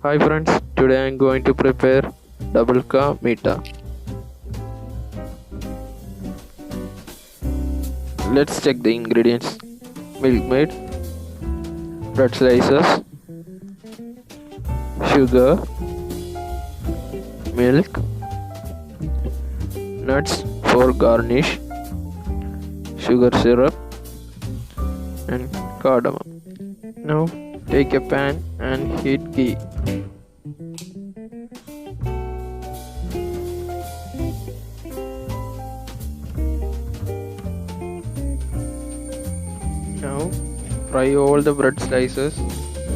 Hi friends, today I am going to prepare double ka meeta. Let's check the ingredients. Milk maid, bread slices, sugar, milk, nuts for garnish, sugar syrup and cardamom. Now take a pan and heat ghee. Now fry all the bread slices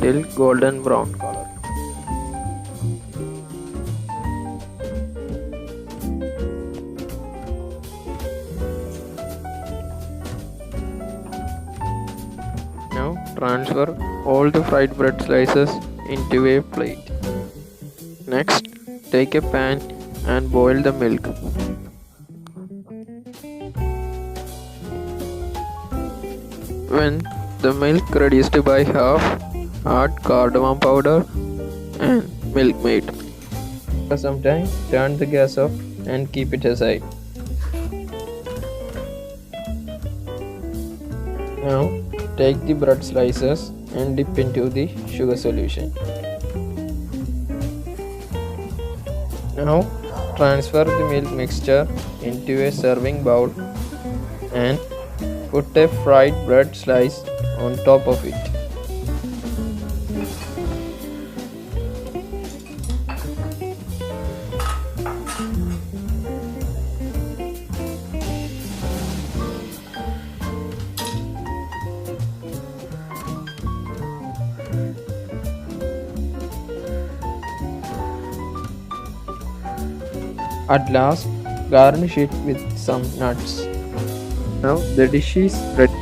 till golden brown color. Now transfer all the fried bread slices into a plate. Next, take a pan and boil the milk. When the milk reduced by half, add cardamom powder and milk maid. For some time, turn the gas off and keep it aside. Now, take the bread slices and dip into the sugar solution. Now, transfer the milk mixture into a serving bowl and put a fried bread slice on top of it. At last, garnish it with some nuts. Now the dish is ready.